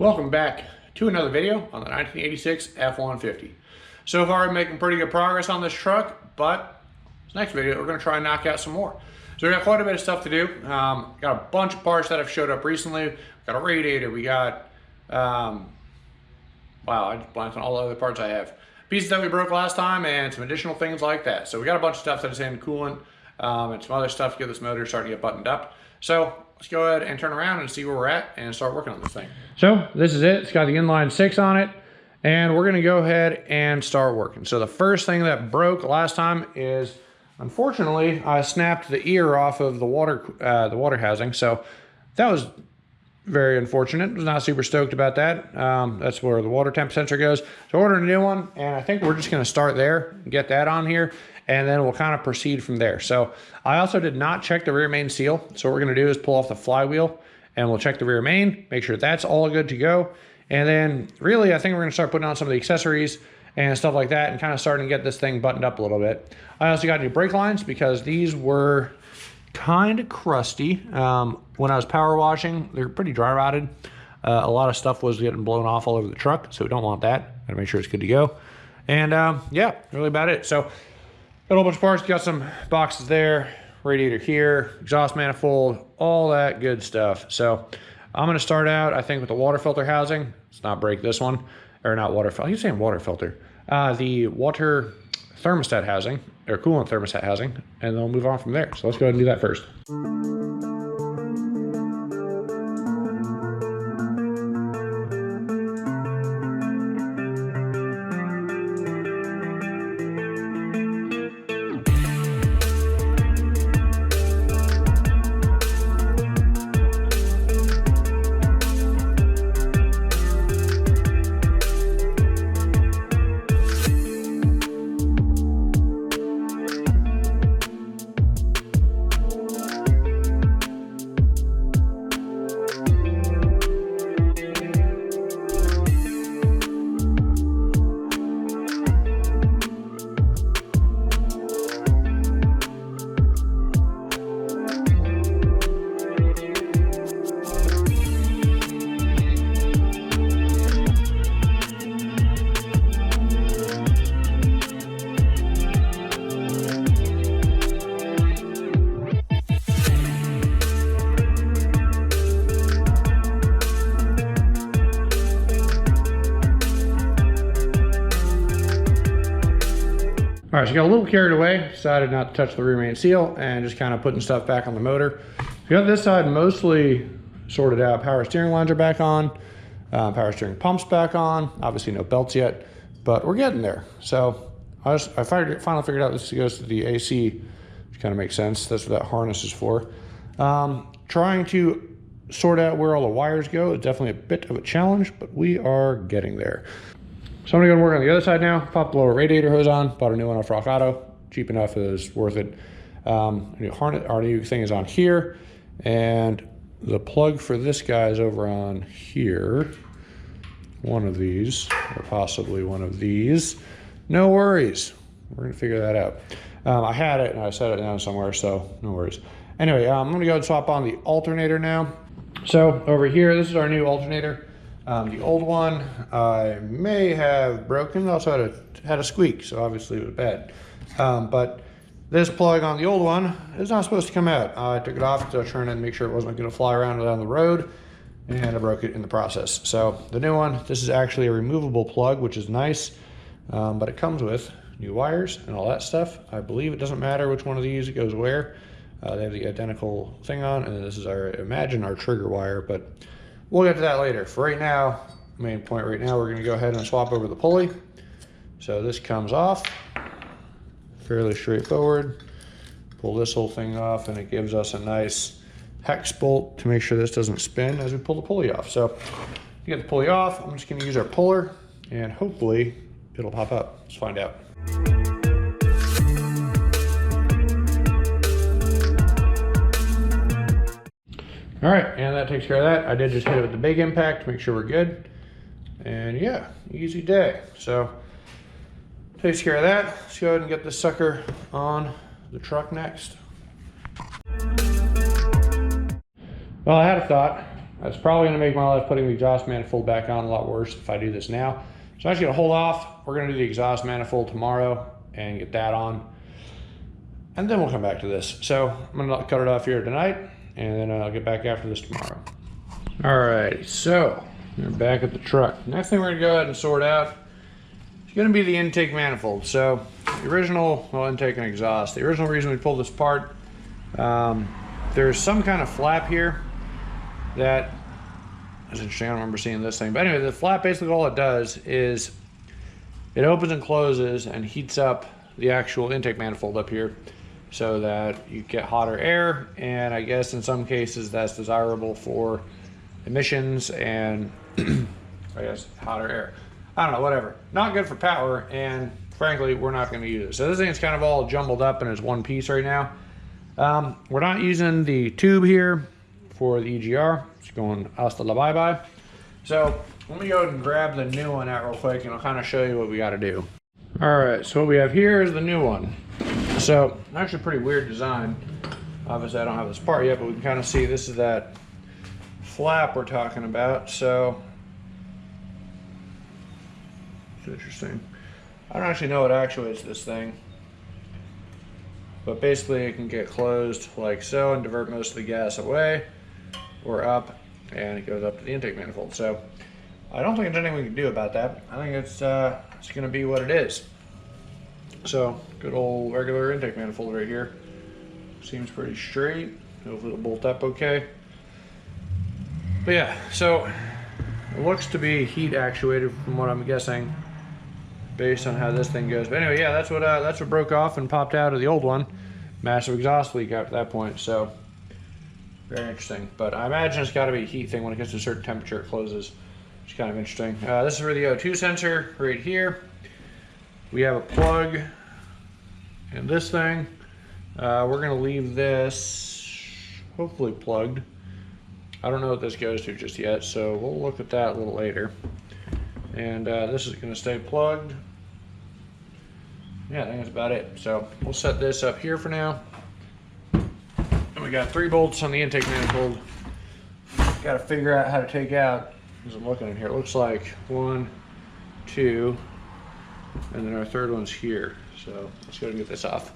Welcome back to another video on the 1986 F150. So far I'm making pretty good progress on this truck, but this next video we're going to try and knock out some more. So we got quite a bit of stuff to do. Got a bunch of parts that have showed up recently. We got a radiator, we got, wow, I just blanked on all the other parts I have. Pieces that we broke last time and some additional things like that. So we got a bunch of stuff that is in coolant and some other stuff to get this motor starting to get buttoned up. So let's go ahead and turn around and see where we're at and start working on this thing. So this is it. It's got the inline 6 on it, and we're going to go ahead and start working. So the first thing that broke last time is, unfortunately, I snapped the ear off of the water housing. So that was very unfortunate. I was not super stoked about that. That's where the water temp sensor goes. So I ordered a new one, and I think we're just going to start there, get that on here, and then we'll kind of proceed from there. So I also did not check the rear main seal. So what we're going to do is pull off the flywheel, and we'll check the rear main, make sure that's all good to go. And then really, I think we're going to start putting on some of the accessories and stuff like that and kind of starting to get this thing buttoned up a little bit. I also got new brake lines because these were kind of crusty. When I was power washing, they're pretty dry rotted. A lot of stuff was getting blown off all over the truck, so we don't want that. Gotta make sure it's good to go. And yeah, really about it. So got a whole bunch of parts, got some boxes there, radiator here, exhaust manifold, all that good stuff. So I'm gonna start out, I think, with the water filter housing. Let's not break this one, or not water filter, I keep saying water filter. The water thermostat housing, or coolant thermostat housing, and then we'll move on from there. So let's go ahead and do that first. All right, so I got a little carried away, decided not to touch the rear main seal and just kind of putting stuff back on the motor. We got this side mostly sorted out. Power steering lines are back on, power steering pumps back on, obviously no belts yet, but we're getting there. So I finally figured out this goes to the AC, which kind of makes sense. That's what that harness is for. Trying to sort out where all the wires go is definitely a bit of a challenge, but we are getting there. So I'm gonna go work on the other side now. Pop the lower radiator hose on, bought a new one off Rock Auto. Cheap enough, it was worth it. Our new thing is on here, and the plug for this guy is over on here. One of these, or possibly one of these. No worries, we're gonna figure that out. I had it and I set it down somewhere, so no worries. Anyway, I'm gonna go and swap on the alternator now. So over here, this is our new alternator. The old one I may have broken. It also had a squeak, so obviously it was bad. But this plug on the old one is not supposed to come out. I took it off to try and make sure it wasn't going to fly around down the road, and I broke it in the process. So the new one, this is actually a removable plug, which is nice, but it comes with new wires and all that stuff. I believe it doesn't matter which one of these goes where. They have the identical thing on, and this is our trigger wire, but we'll get to that later. For right now, main point right now, we're gonna go ahead and swap over the pulley. So this comes off, fairly straightforward. Pull this whole thing off, and it gives us a nice hex bolt to make sure this doesn't spin as we pull the pulley off. So to get the pulley off, I'm just gonna use our puller, and hopefully it'll pop up. Let's find out. All right, and that takes care of that. I did just hit it with the big impact to make sure we're good. And yeah, easy day. So takes care of that. Let's go ahead and get this sucker on the truck next. Well, I had a thought. That's probably going to make my life putting the exhaust manifold back on a lot worse if I do this now. So I'm just going to hold off. We're going to do the exhaust manifold tomorrow and get that on. And then we'll come back to this. So I'm going to cut it off here tonight, and then I'll get back after this tomorrow. All right, so we're back at the truck. Next thing we're going to go ahead and sort out is going to be the intake manifold. So the original, well, intake and exhaust. The original reason we pulled this apart, there's some kind of flap here that is interesting. I don't remember seeing this thing. But anyway, the flap, basically all it does is it opens and closes and heats up the actual intake manifold up here so that you get hotter air, and I guess in some cases that's desirable for emissions and I guess hotter air. I don't know, whatever. Not good for power, and frankly we're not going to use it. So this thing is kind of all jumbled up and it's one piece right now. We're not using the tube here for the EGR. It's going hasta la bye-bye. So let me go ahead and grab the new one out real quick and I'll kind of show you what we got to do. All right, so what we have here is the new one. So actually a pretty weird design. Obviously I don't have this part yet, but we can kind of see this is that flap we're talking about. So it's interesting. I don't actually know what actuates this thing, but basically it can get closed like so and divert most of the gas away or up, and it goes up to the intake manifold. So I don't think there's anything we can do about that. I think it's going to be what it is. So good old regular intake manifold right here. Seems pretty straight. Hopefully it'll bolt up okay. But yeah, so it looks to be heat actuated from what I'm guessing, based on how this thing goes. But anyway, yeah, that's what broke off and popped out of the old one. Massive exhaust leak after that point. So very interesting. But I imagine it's got to be a heat thing. When it gets to a certain temperature, it closes. It's kind of interesting. This is for the O2 sensor right here. We have a plug in this thing. We're going to leave this hopefully plugged. I don't know what this goes to just yet, so we'll look at that a little later. And this is going to stay plugged. Yeah, I think that's about it. So we'll set this up here for now. And we got 3 bolts on the intake manifold. Got to figure out how to take out, as I'm looking in here, it looks like 1, 2, and then our third one's here. So let's go and get this off.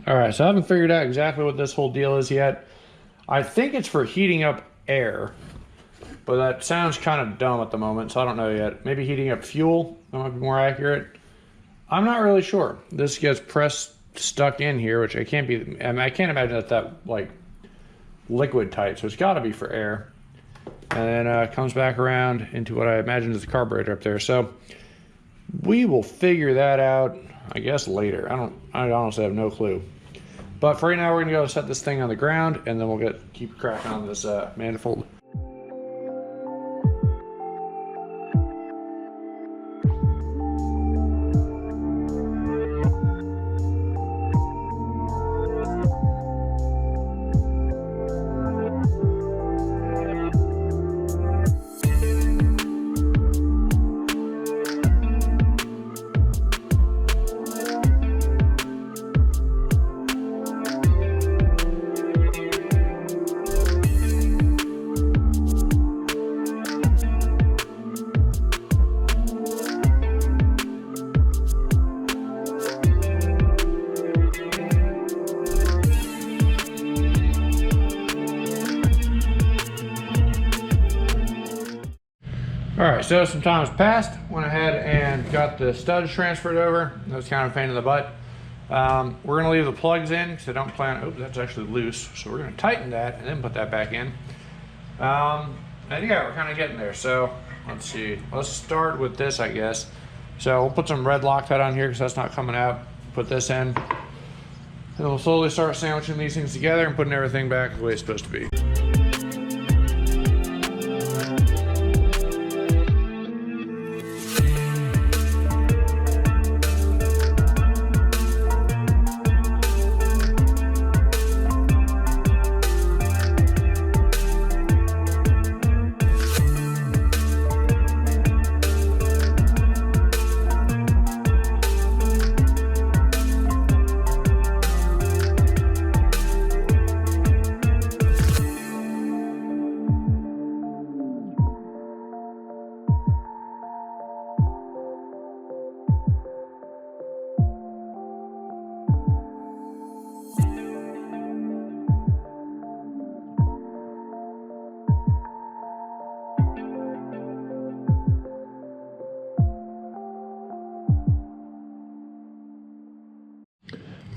All right, so I haven't figured out exactly what this whole deal is yet. I think it's for heating up air, but that sounds kind of dumb at the moment, so I don't know yet. Maybe heating up fuel, that might be more accurate. I'm not really sure. This gets stuck in here, which I can't be, I mean, I can't imagine that like liquid type, so it's got to be for air. And then comes back around into what I imagine is the carburetor up there. So we will figure that out, I guess, later. I honestly have no clue. But for right now, we're gonna go set this thing on the ground, and then we'll keep cracking on this manifold. All right, so some time has passed. Went ahead and got the studs transferred over. That was kind of a pain in the butt. We're gonna leave the plugs in because I don't plan, oh, that's actually loose. So we're gonna tighten that and then put that back in. And yeah, we're kind of getting there. So let's see, let's start with this, I guess. So we'll put some red Loctite on here because that's not coming out. Put this in. And we'll slowly start sandwiching these things together and putting everything back the way it's supposed to be.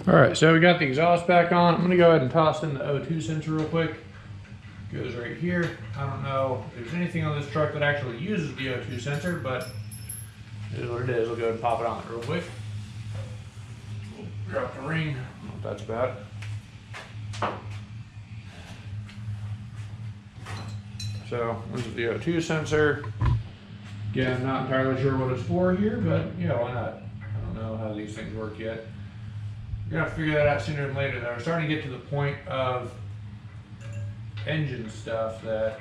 All right, so we got the exhaust back on. I'm gonna go ahead and toss in the O2 sensor real quick. Goes right here. I don't know if there's anything on this truck that actually uses the O2 sensor, but it is what it is. We'll go ahead and pop it on real quick. We'll drop the ring. I don't know what that's about. So this is the O2 sensor. Again, I'm not entirely sure what it's for here, but yeah, why not? I don't know how these things work yet. We're gonna figure that out sooner than later. Though we're starting to get to the point of engine stuff that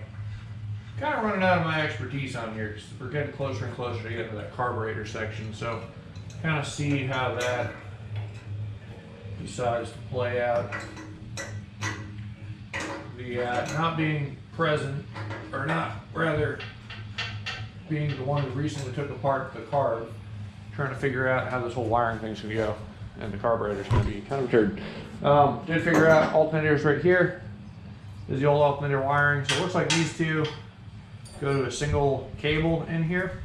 kind of running out of my expertise on here, because we're getting closer and closer to getting to that carburetor section. So kind of see how that decides to play out. The not being present, or not, rather being the one who recently took apart the carb, trying to figure out how this whole wiring thing's gonna go, and the carburetor's gonna be kind of weird. Did figure out alternators right here. This is the old alternator wiring. So it looks like these two go to a single cable in here,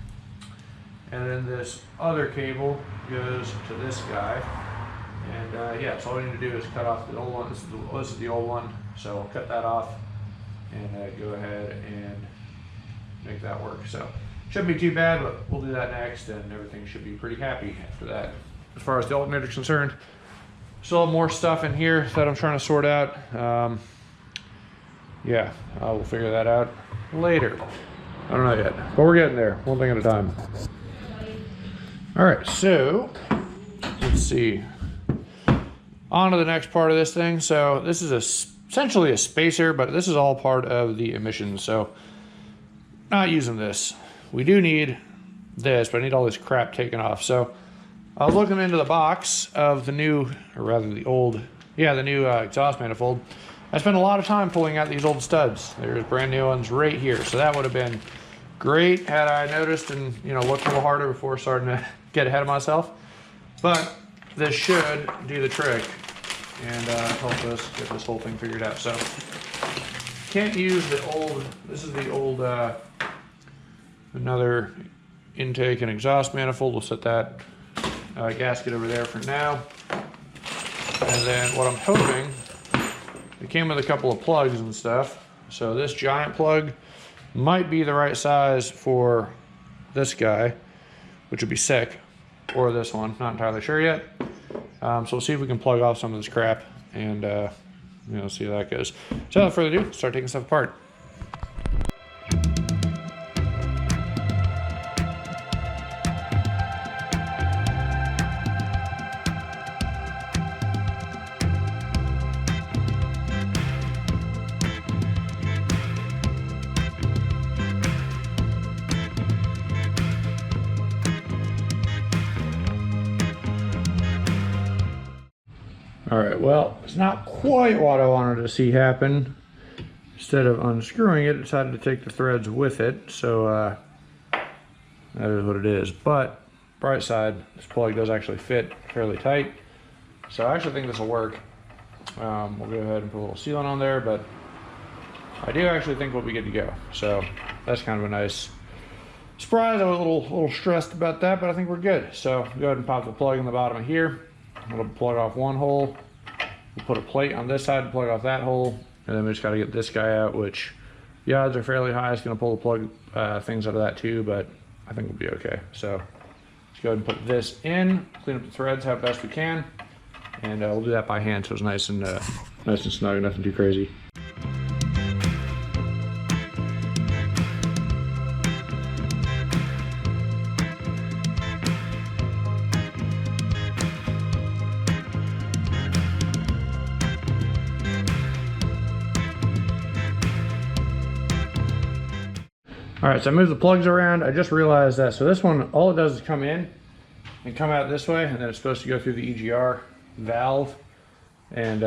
and then this other cable goes to this guy. And yeah, so all we need to do is cut off the old one. This is the old one, so we'll cut that off and go ahead and make that work. So shouldn't be too bad, but we'll do that next, and everything should be pretty happy after that. As far as the alternator is concerned, still have more stuff in here that I'm trying to sort out. Yeah, I will figure that out later. I don't know yet, but we're getting there, one thing at a time. All right, so let's see. On to the next part of this thing. So this is essentially a spacer, but this is all part of the emissions. So not using this. We do need this, but I need all this crap taken off. So I was looking into the box of the new, or rather the old, yeah, the new exhaust manifold. I spent a lot of time pulling out these old studs. There's brand new ones right here. So that would have been great had I noticed and, you know, looked a little harder before starting to get ahead of myself. But this should do the trick and help us get this whole thing figured out. So can't use the old, this is the old, another intake and exhaust manifold. We'll set that gasket over there for now. And then what I'm hoping, it came with a couple of plugs and stuff. So this giant plug might be the right size for this guy, which would be sick, or this one, not entirely sure yet. So we'll see if we can plug off some of this crap and you know, see how that goes. So without further ado, start taking stuff apart. All right, well, it's not quite what I wanted to see happen. Instead of unscrewing it, I decided to take the threads with it. So that is what it is. But bright side, this plug does actually fit fairly tight. So I actually think this will work. We'll go ahead and put a little sealant on there, but I do actually think we'll be good to go. So that's kind of a nice surprise. I was a little stressed about that, but I think we're good. So go ahead and pop the plug in the bottom of here. We'll plug off one hole. We'll put a plate on this side to plug off that hole, and then we just got to get this guy out, which the odds are fairly high. It's going to pull the plug things out of that too, but I think we'll be okay. So let's go ahead and put this in, clean up the threads how best we can, and we'll do that by hand so it's nice and snug, nothing too crazy. All right, so I moved the plugs around. I just realized that, so this one, all it does is come in and come out this way, and then it's supposed to go through the EGR valve and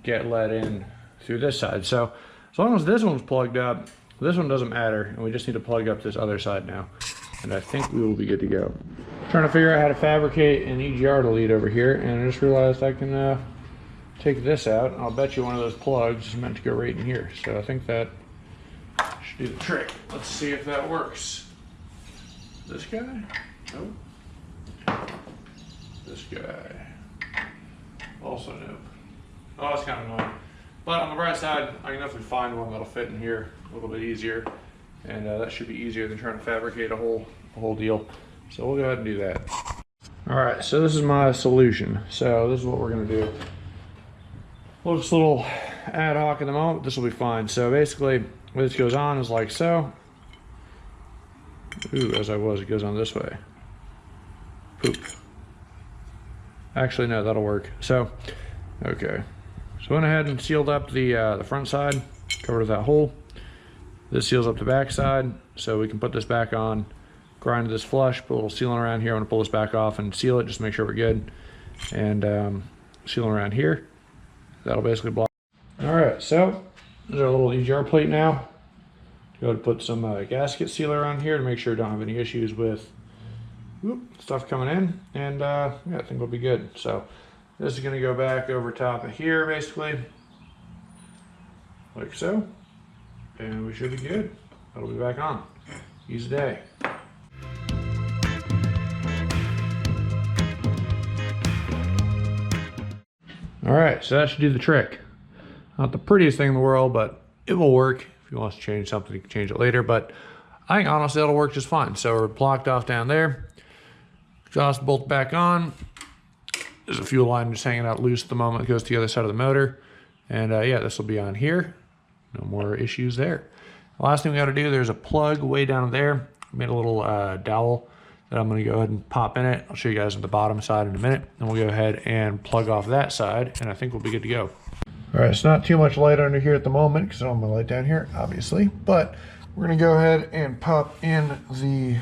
get let in through this side. So as long as this one's plugged up, this one doesn't matter, and we just need to plug up this other side now. And I think we will be good to go. I'm trying to figure out how to fabricate an EGR to lead over here, and I just realized I can take this out. I'll bet you one of those plugs is meant to go right in here. So I think that should do the trick. Let's see if that works. This guy? Nope. This guy. Also new. Oh, that's kind of annoying. But on the bright side, I can definitely find one that'll fit in here a little bit easier. And that should be easier than trying to fabricate a whole deal. So we'll go ahead and do that. All right, so this is my solution. So this is what we're gonna do. Looks a little ad hoc at the moment, but this will be fine. So basically, when this goes on is like so. Ooh, it goes on this way. Poop. Actually, no, that'll work. So, okay. So went ahead and sealed up the front side, covered that hole. This seals up the back side, so we can put this back on, grind this flush, put a little sealant around here. I'm gonna pull this back off and seal it, just to make sure we're good. And sealant around here. That'll basically block. All right, so there's our little EGR plate now. Go to put some gasket sealer around here to make sure we don't have any issues with stuff coming in. And yeah, I think we'll be good. So this is gonna go back over top of here, basically, like so. And we should be good. That'll be back on. Easy day. All right, so that should do the trick. Not the prettiest thing in the world, but it will work. If you want to change something, you can change it later, but I think honestly it'll work just fine. So we're blocked off down there. Exhaust bolt back on. There's a fuel line just hanging out loose at the moment. It goes to the other side of the motor. And yeah, this will be on here. No more issues there. The last thing we got to do, there's a plug way down there. I made a little dowel that I'm going to go ahead and pop in it. I'll show you guys on the bottom side in a minute. And we'll go ahead and plug off that side, and I think we'll be good to go. All right, it's not too much light under here at the moment because I don't have my light down here, obviously. But we're going to go ahead and pop in the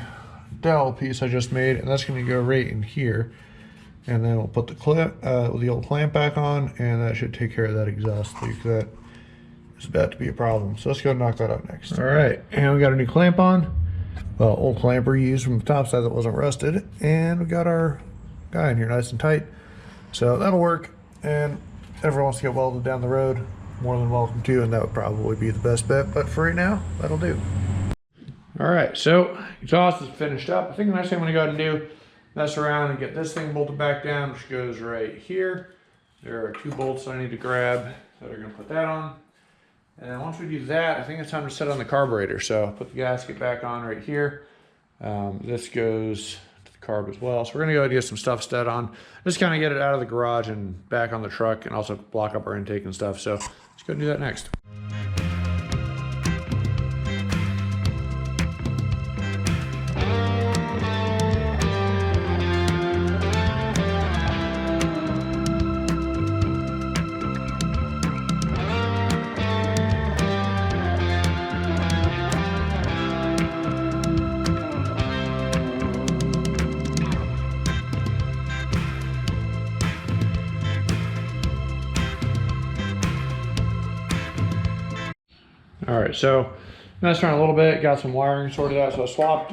dowel piece I just made, and that's going to go right in here. And then we'll put the clip, the old clamp back on, and that should take care of that exhaust leak. That is about to be a problem. So let's go knock that out next. All right, and we got a new clamp on. Well, old clamper used from the top side that wasn't rusted, and we got our guy in here nice and tight. So that'll work, and if everyone wants to get welded down the road, more than welcome to, and that would probably be the best bet, but for right now, that'll do. All right, so exhaust is finished up. I think the next thing I'm gonna go ahead and do, mess around and get this thing bolted back down, which goes right here. There are 2 bolts I need to grab that are gonna put that on. And then once we do that, I think it's time to set on the carburetor. So put the gasket back on right here. This goes to the carb as well. So we're gonna go ahead and get some stuff set on. Just kind of get it out of the garage and back on the truck, and also block up our intake and stuff. So let's go and do that next. All right, so messed around a little bit, got some wiring sorted out. So I swapped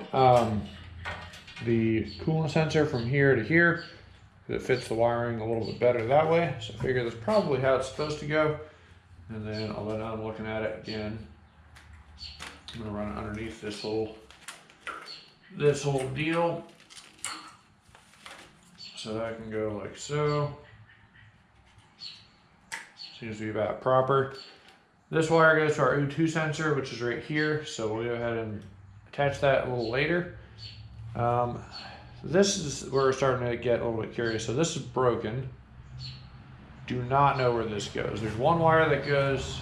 the coolant sensor from here to here. It fits the wiring a little bit better that way. So I figure that's probably how it's supposed to go. And then, although now I'm looking at it again, I'm gonna run it underneath this whole deal. So that can go like so. Seems to be about proper. This wire goes to our O2 sensor, which is right here. So we'll go ahead and attach that a little later. This is where we're starting to get a little bit curious. So this is broken. Do not know where this goes. There's one wire that goes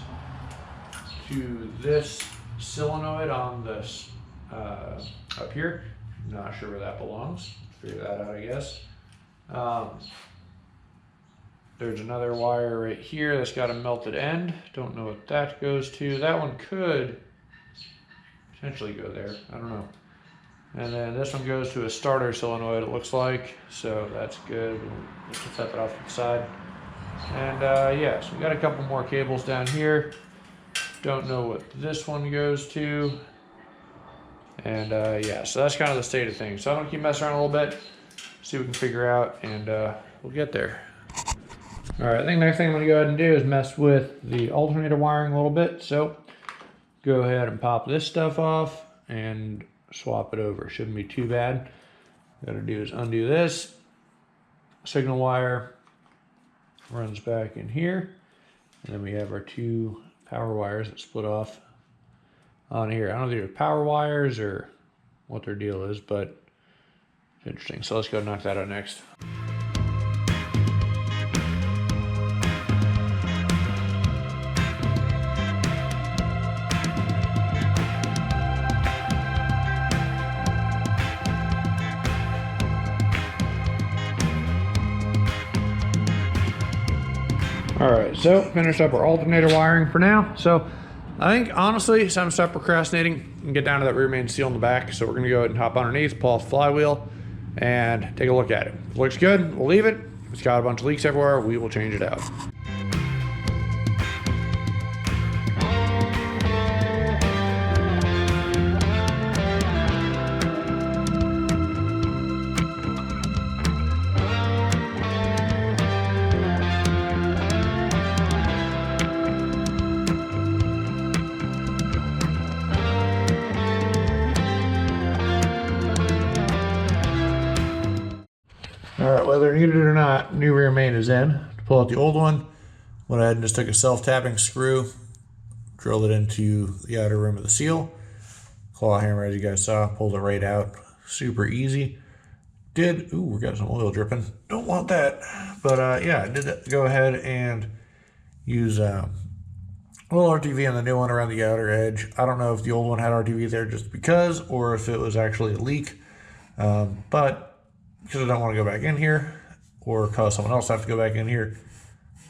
to this solenoid on this up here. Not sure where that belongs. Figure that out, I guess. There's another wire right here that's got a melted end. Don't know what that goes to. That one could potentially go there. I don't know. And then this one goes to a starter solenoid, it looks like. So that's good. We'll just set that off to the side. And yeah, so we got a couple more cables down here. Don't know what this one goes to. And yeah, so that's kind of the state of things. So I'm gonna keep messing around a little bit, see what we can figure out, and we'll get there. All right, I think the next thing I'm gonna go ahead and do is mess with the alternator wiring a little bit. So go ahead and pop this stuff off and swap it over. Shouldn't be too bad. What gotta do is undo this signal wire, runs back in here. And then we have our 2 power wires that split off on here. I don't know if they're power wires or what their deal is, but it's interesting. So let's go knock that out next. All right, so finished up our alternator wiring for now. So I think honestly, so I'm stop procrastinating and get down to that rear main seal in the back. So we're gonna go ahead and hop underneath, pull off the flywheel and take a look at it. If it looks good, we'll leave it. If it's got a bunch of leaks everywhere, we will change it out. All right, whether needed or not, new rear main is in. To pull out the old one, went ahead and just took a self-tapping screw, drilled it into the outer rim of the seal. Claw hammer, as you guys saw, pulled it right out. Super easy. Ooh, we got some oil dripping. Don't want that. But yeah, I did go ahead and use a little RTV on the new one around the outer edge. I don't know if the old one had RTV there just because, or if it was actually a leak. But because I don't want to go back in here or cause someone else to have to go back in here,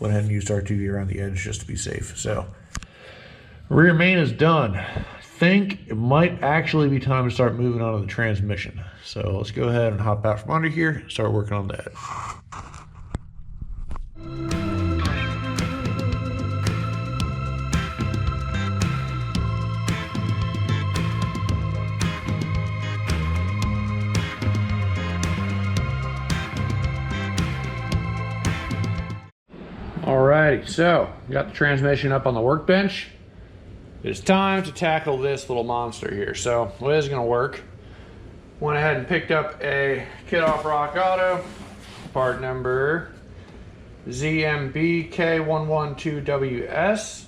went ahead and used RTV around the edge just to be safe. So rear main is done. I think it might actually be time to start moving on to the transmission. So let's go ahead and hop out from under here and start working on that. Alrighty, so got the transmission up on the workbench. It's time to tackle this little monster here. So the way this is going to work, went ahead and picked up a kit off Rock Auto, part number ZMBK112WS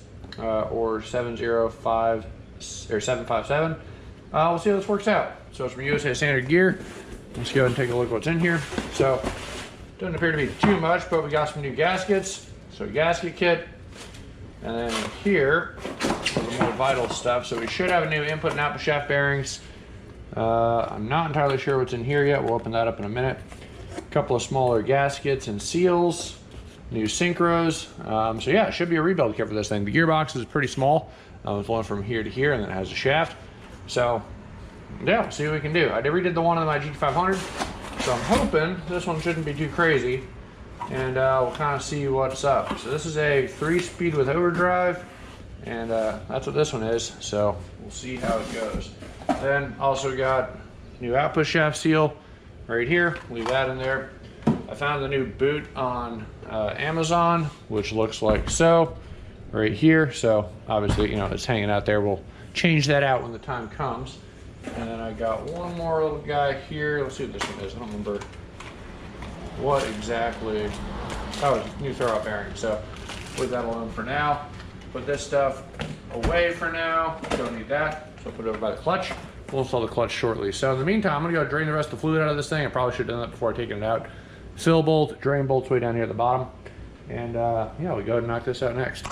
or 705 or 757. We'll see how this works out. So it's from USA Standard Gear. Let's go ahead and take a look at what's in here. So doesn't appear to be too much, but we got some new gaskets. So gasket kit, and then here, the more vital stuff. So we should have a new input and output shaft bearings. I'm not entirely sure what's in here yet. We'll open that up in a minute. A couple of smaller gaskets and seals, new synchros. So yeah, it should be a rebuild kit for this thing. The gearbox is pretty small. It's one from here to here, and then it has a shaft. So yeah, we'll see what we can do. I redid the one on my GT500, so I'm hoping this one shouldn't be too crazy. And we'll kind of see what's up. So this is a 3-speed with overdrive, and that's what this one is. So we'll see how it goes. Then also got new output shaft seal right here. Leave that in there. I found the new boot on Amazon, which looks like so right here. So obviously, you know, it's hanging out there. We'll change that out when the time comes. And then I got one more little guy here. Let's see what this one is. I don't remember what exactly. Oh, new throw-out bearing. So put that alone for now. Put this stuff away for now. Don't need that. So put it over by the clutch. We'll install the clutch shortly. So in the meantime, I'm gonna go drain the rest of the fluid out of this thing. I probably should have done that before taking it out. Fill bolt, drain bolts way down here at the bottom. And yeah, we go ahead and knock this out next.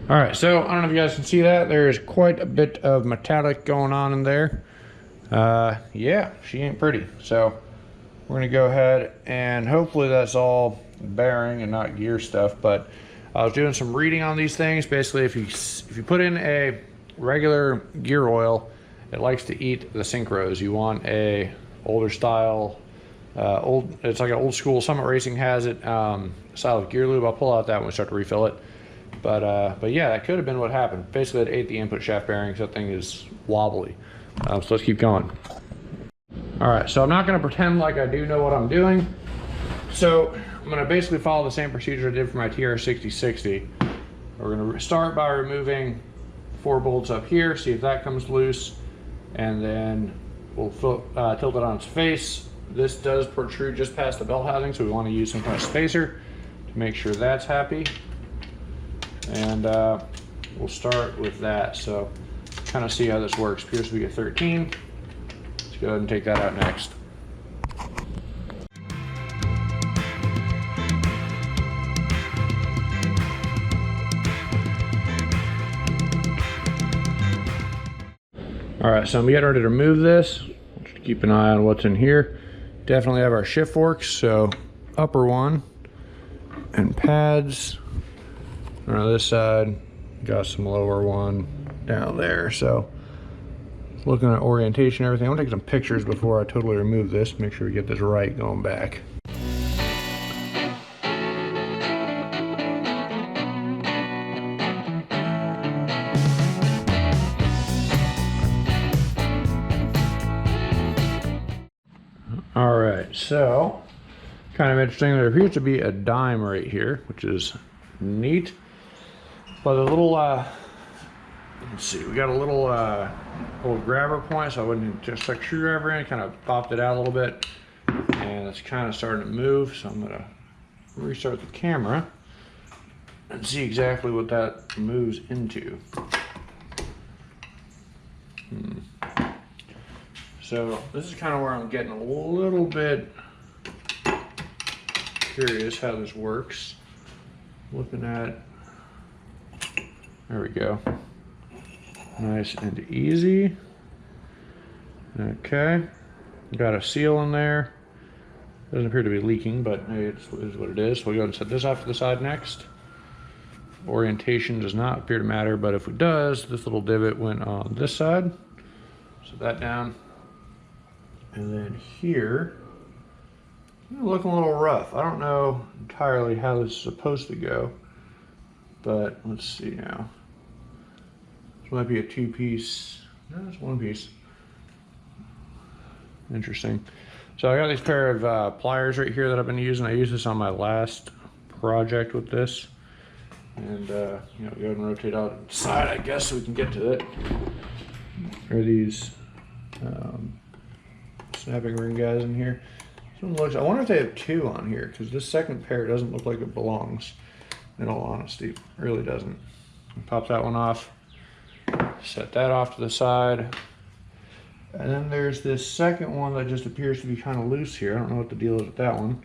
All right, so I don't know if you guys can see that. There is quite a bit of metallic going on in there. Yeah, she ain't pretty. So we're gonna go ahead and hopefully that's all bearing and not gear stuff. But I was doing some reading on these things. Basically, if you put in a regular gear oil, it likes to eat the synchros. You want a older style, it's like an old school. Summit Racing has it, style of gear lube. I'll pull out that when we start to refill it. But yeah, that could have been what happened. Basically, it ate the input shaft bearings. That thing is wobbly. So let's keep going. All right, so I'm not going to pretend like I do know what I'm doing. So I'm going to basically follow the same procedure I did for my TR6060. We're going to start by removing 4 bolts up here, see if that comes loose, and then we'll tilt it on its face. This does protrude just past the belt housing, so we want to use some kind of spacer to make sure that's happy. And we'll start with that. So kind of see how this works. Appears to be a 13. Let's go ahead and take that out next. All right, so I'm getting ready to remove this. Just keep an eye on what's in here. Definitely have our shift forks, so upper one and pads. On this side, got some lower one down there. So looking at orientation, everything. I'm gonna take some pictures before I totally remove this, make sure we get this right going back. All right, so kind of interesting. There appears to be a dime right here, which is neat. But a little, let's see, we got a little grabber point, so I wouldn't just like screwdriver in, kind of popped it out a little bit, and it's kind of starting to move. So I'm gonna restart the camera and see exactly what that moves into. So this is kind of where I'm getting a little bit curious how this works. Looking at, there we go. Nice and easy. Okay, got a seal in there. Doesn't appear to be leaking, but hey, it is what it is. We'll go and set this off to the side next. Orientation does not appear to matter, but if it does, this little divot went on this side. Set that down. And then here, looking a little rough. I don't know entirely how this is supposed to go, but let's see now. This might be a 2-piece. No, it's 1 piece. Interesting. So I got these pair of pliers right here that I've been using. I used this on my last project with this. And you know, go ahead and rotate out the side, I guess, so we can get to it. There are these snapping ring guys in here. This one looks, I wonder if they have 2 on here, because this second pair doesn't look like it belongs, in all honesty. It really doesn't. Pop that one off, set that off to the side, and then there's this second one that just appears to be kind of loose here. I don't know what the deal is with that one.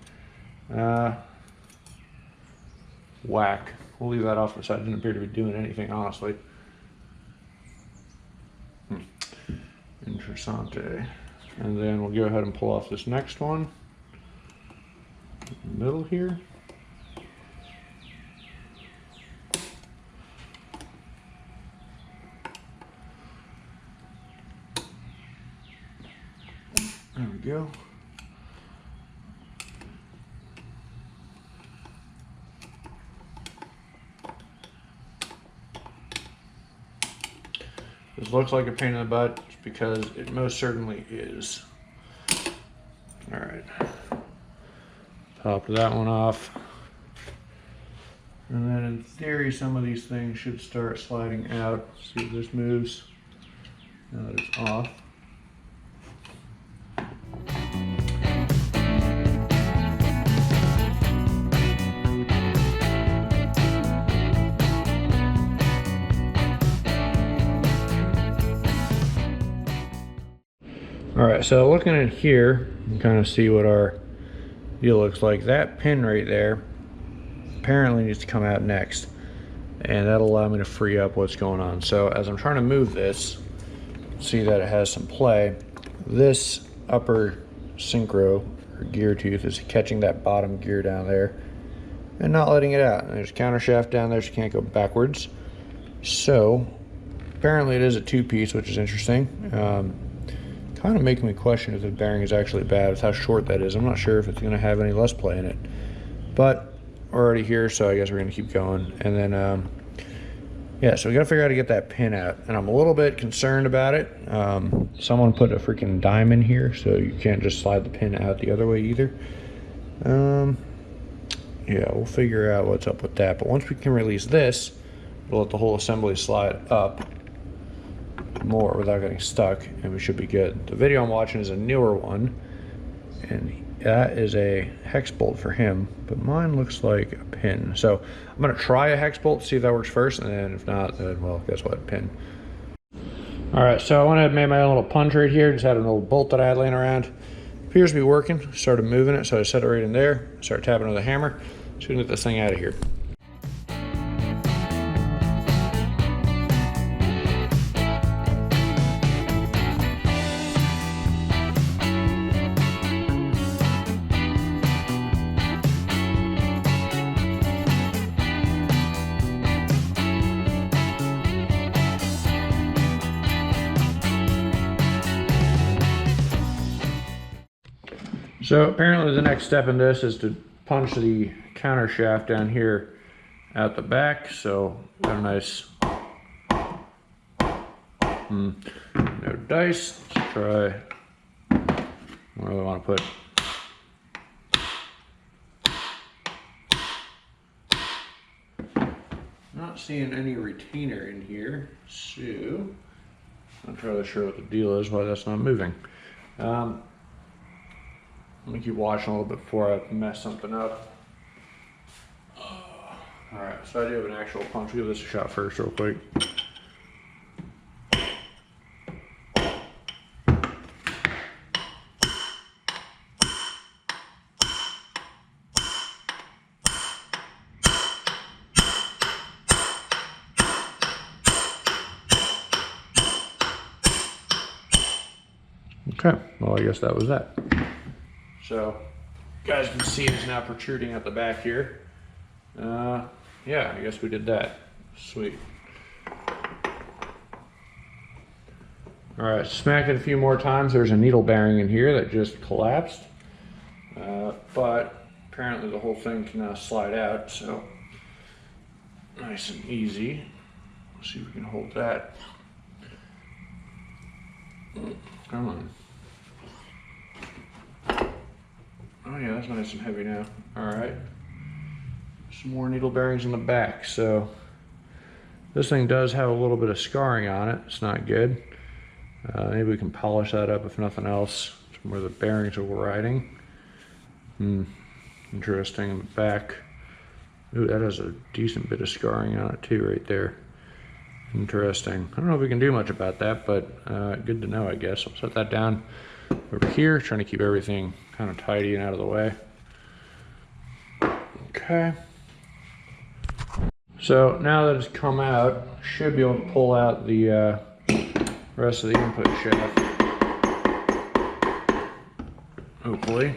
Whack. We'll leave that off to the side. It didn't appear to be doing anything, honestly. Interessante. And then we'll go ahead and pull off this next one. In the middle here. There we go. This looks like a pain in the butt because it most certainly is. All right, pop that one off. And then in theory, some of these things should start sliding out. See if this moves now that it's off. All right, so looking in here, you can kind of see what our deal looks like. That pin right there apparently needs to come out next, and that'll allow me to free up what's going on. So as I'm trying to move this, see that it has some play. This upper synchro or gear tooth is catching that bottom gear down there and not letting it out. And there's a counter shaft down there, so you can't go backwards. So apparently it is a 2-piece, which is interesting. Kind of making me question if the bearing is actually bad with how short that is. I'm not sure if it's going to have any less play in it, but we're already here, so I guess we're going to keep going. And then yeah, so we got to figure out how to get that pin out, and I'm a little bit concerned about it. Someone put a freaking dime in here, so you can't just slide the pin out the other way either. Yeah, we'll figure out what's up with that. But once we can release this, we'll let the whole assembly slide up, more without getting stuck, and we should be good. The video I'm watching is a newer one, and that is a hex bolt for him, but mine looks like a pin. So I'm gonna try a hex bolt, see if that works first, and then if not, then well, guess what, pin. All right, so I went ahead and made my own little punch right here. Just had an old bolt that I had laying around. Appears to be working. Started moving it, so I set it right in there. Started tapping with a hammer. So we can get this thing out of here. So apparently the next step in this is to punch the counter shaft down here at the back. So got a nice no dice. Let's try. Where do I want to put? Not seeing any retainer in here, so I'm not entirely sure what the deal is, why that's not moving. Let me keep watching a little bit before I mess something up. All right, so I do have an actual punch. We'll give this a shot first real quick. Okay, well, I guess that was that. So, you guys can see it's now protruding at the back here. Yeah, I guess we did that. Sweet. All right, smack it a few more times. There's a needle bearing in here that just collapsed. But apparently the whole thing can now slide out, so nice and easy. Let's see if we can hold that. Come on. Oh yeah, that's nice and heavy now. All right. Some more needle bearings in the back. So this thing does have a little bit of scarring on it. It's not good. Maybe we can polish that up if nothing else. From where the bearings are riding. Interesting in the back. Ooh, that has a decent bit of scarring on it too right there. Interesting. I don't know if we can do much about that, but good to know, I guess. I'll set that down over here, trying to keep everything kind of tidy and out of the way. Okay. So now that it's come out, should be able to pull out the rest of the input shaft. Hopefully.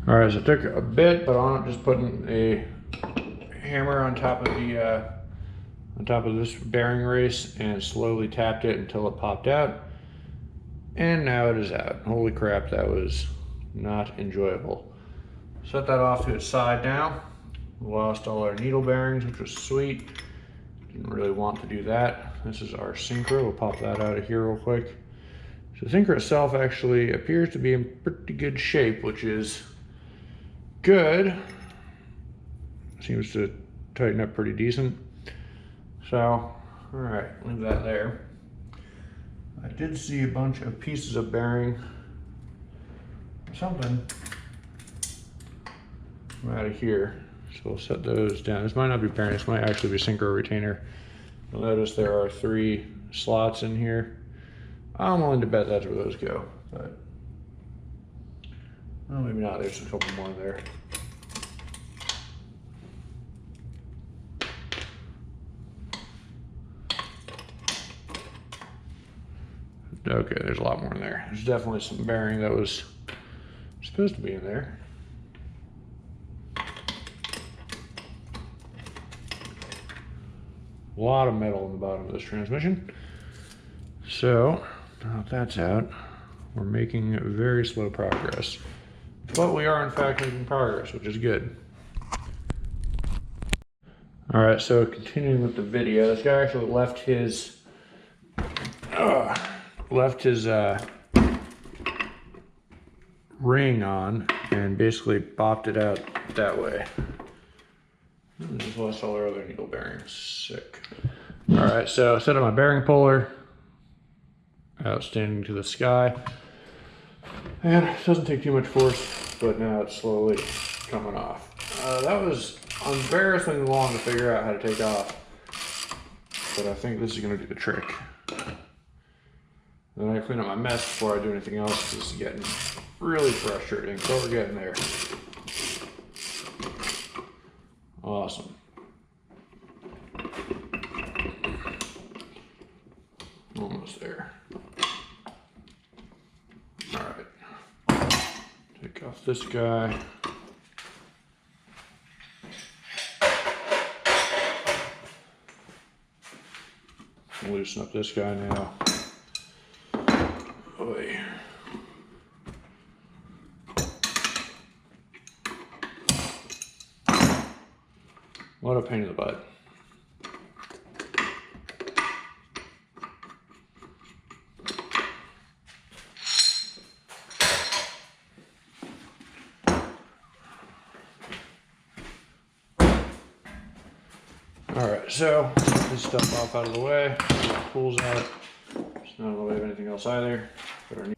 All right, so it took a bit, but I'm just putting a hammer on top of this bearing race and slowly tapped it until it popped out. And now it is out. Holy crap, that was not enjoyable. Set that off to its side now. We lost all our needle bearings, which was sweet. Didn't really want to do that. This is our synchro. We'll pop that out of here real quick. So the synchro itself actually appears to be in pretty good shape, which is good. Seems to tighten up pretty decent. So, all right, leave that there. I did see a bunch of pieces of bearing, something from out of here. So we'll set those down. This might not be bearing, this might actually be synchro retainer. You'll notice there are 3 slots in here. I'm willing to bet that's where those go, but well, maybe not. There's a couple more there. Okay, there's a lot more in there. There's definitely some bearing that was supposed to be in there. A lot of metal in the bottom of this transmission. So, now that that's out, we're making very slow progress. But we are in fact making progress, which is good. All right, so continuing with the video, this guy actually left his ring on and basically bopped it out that way. Just lost all our other needle bearings. Sick. All right, so I set up my bearing puller. Outstanding to the sky. And it doesn't take too much force, but now it's slowly coming off. That was embarrassingly long to figure out how to take off, but I think this is gonna do the trick. Then I clean up my mess before I do anything else. This is getting really frustrating, but we're getting there. Awesome. Almost there. All right. Take off this guy. Loosen up this guy now. Oy. What a pain in the butt. All right, so get this stuff off out of the way. Pulls out. It's not in the way of anything else either. Put our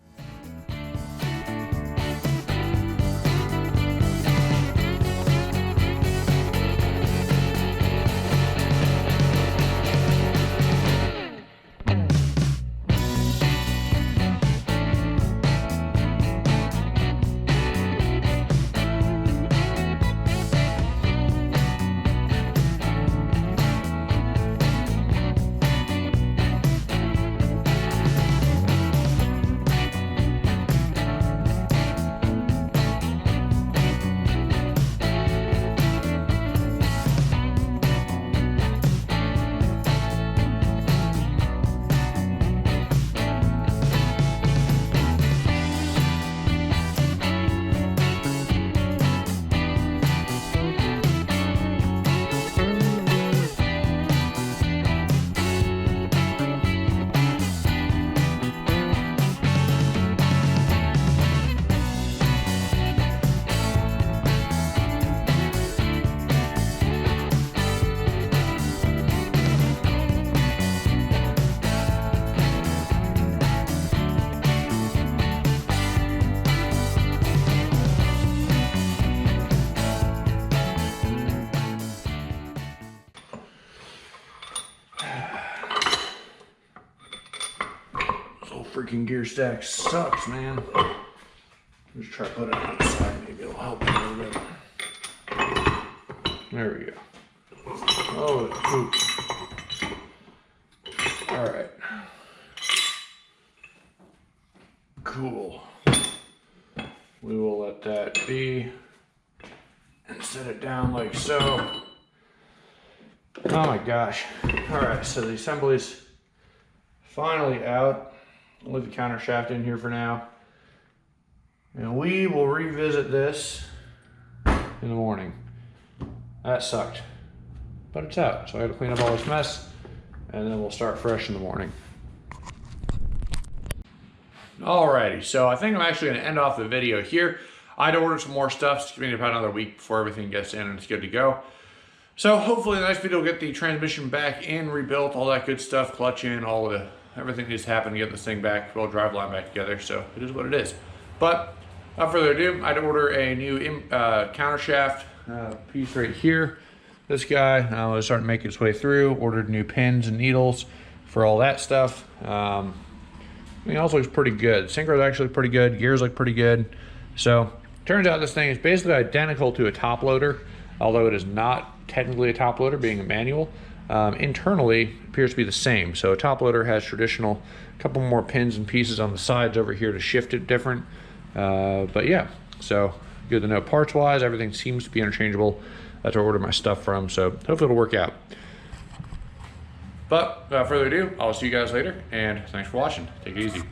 freaking gear stack sucks, man. Just try to put it on the side, maybe it'll help a little bit. There we go. Oh, oops. All right. Cool. We will let that be and set it down like so. Oh my gosh. All right, so the assembly's finally out. I'll leave the counter shaft in here for now. And we will revisit this in the morning. That sucked, but it's out. So I got to clean up all this mess and then we'll start fresh in the morning. Alrighty, so I think I'm actually going to end off the video here. I had to order some more stuff. It's going to be about another week before everything gets in and it's good to go. So hopefully in the next video we'll get the transmission back in, rebuilt, all that good stuff, clutch in, all the everything needs to happen to get this thing back, well, drive line back together. So it is what it is. But without further ado, I had to order a new counter shaft piece right here. This guy was starting to make its way through. Ordered new pins and needles for all that stuff. I mean, it also looks pretty good. Synchro's actually pretty good. Gears look pretty good. So turns out this thing is basically identical to a top loader, although it is not technically a top loader, being a manual. Internally appears to be the same. So a top loader has traditional, couple more pins and pieces on the sides over here to shift it different. But yeah, so good to know. Parts wise, everything seems to be interchangeable. That's where I ordered my stuff from, so hopefully it'll work out. But without further ado, I'll see you guys later, and thanks for watching. Take it easy.